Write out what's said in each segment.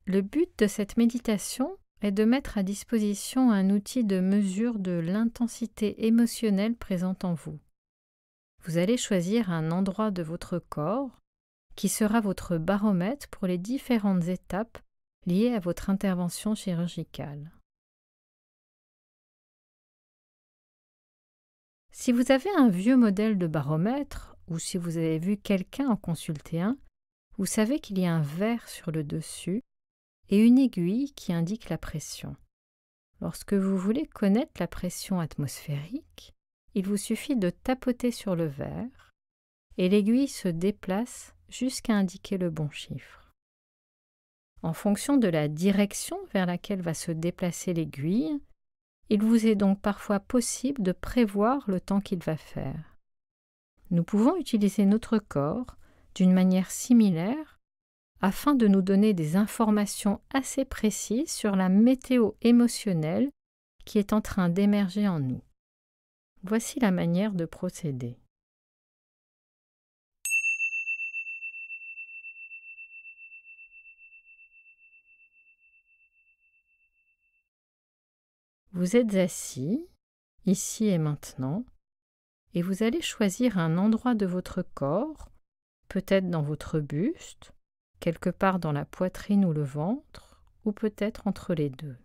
Le but de cette méditation est de mettre à disposition un outil de mesure de l'intensité émotionnelle présente en vous. Vous allez choisir un endroit de votre corps qui sera votre baromètre pour les différentes étapes liées à votre intervention chirurgicale. Si vous avez un vieux modèle de baromètre ou si vous avez vu quelqu'un en consulter un, vous savez qu'il y a un verre sur le dessus et une aiguille qui indique la pression. Lorsque vous voulez connaître la pression atmosphérique, il vous suffit de tapoter sur le verre et l'aiguille se déplace jusqu'à indiquer le bon chiffre. En fonction de la direction vers laquelle va se déplacer l'aiguille, il vous est donc parfois possible de prévoir le temps qu'il va faire. Nous pouvons utiliser notre corps d'une manière similaire afin de nous donner des informations assez précises sur la météo émotionnelle qui est en train d'émerger en nous. Voici la manière de procéder. Vous êtes assis, ici et maintenant, et vous allez choisir un endroit de votre corps, peut-être dans votre buste, quelque part dans la poitrine ou le ventre, ou peut-être entre les deux.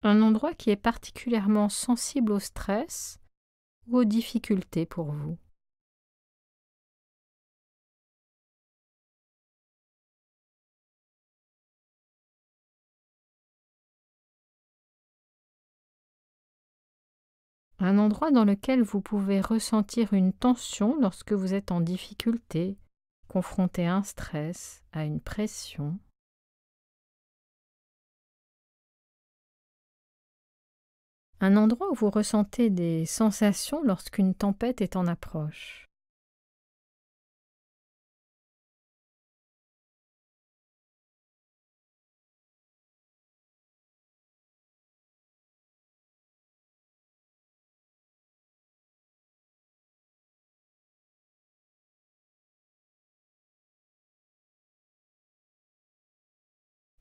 Un endroit qui est particulièrement sensible au stress ou aux difficultés pour vous. Un endroit dans lequel vous pouvez ressentir une tension lorsque vous êtes en difficulté, confronté à un stress, à une pression. Un endroit où vous ressentez des sensations lorsqu'une tempête est en approche.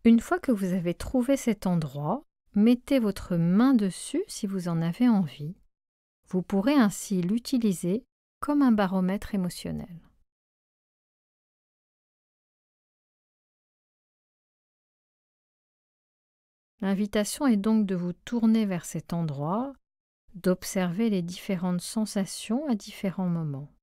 Une fois que vous avez trouvé cet endroit, mettez votre main dessus si vous en avez envie. Vous pourrez ainsi l'utiliser comme un baromètre émotionnel. L'invitation est donc de vous tourner vers cet endroit, d'observer les différentes sensations à différents moments.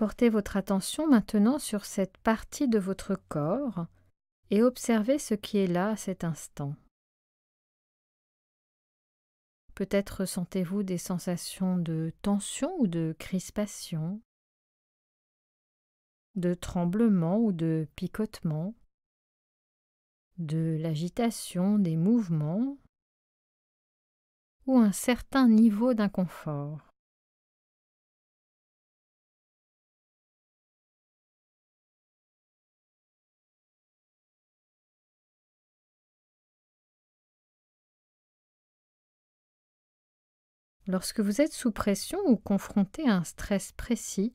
Portez votre attention maintenant sur cette partie de votre corps et observez ce qui est là à cet instant. Peut-être ressentez-vous des sensations de tension ou de crispation, de tremblement ou de picotement, de l'agitation des mouvements ou un certain niveau d'inconfort. Lorsque vous êtes sous pression ou confronté à un stress précis,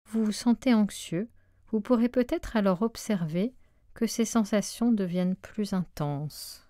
vous vous sentez anxieux, vous pourrez peut-être alors observer que ces sensations deviennent plus intenses.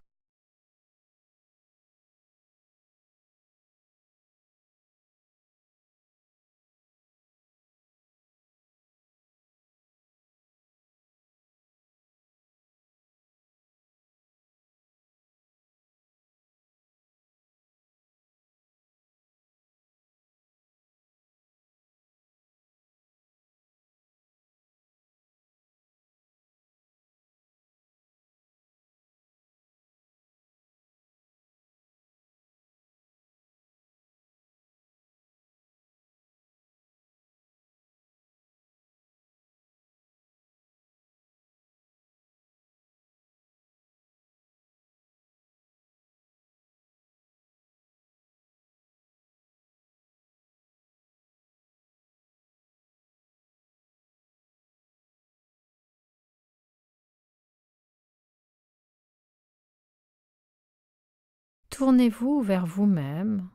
tournez-vous vers vous-même,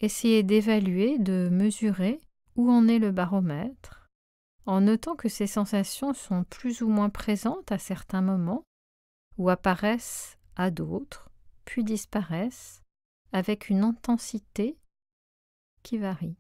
essayez d'évaluer, de mesurer où en est le baromètre, en notant que ces sensations sont plus ou moins présentes à certains moments, ou apparaissent à d'autres, puis disparaissent, avec une intensité qui varie.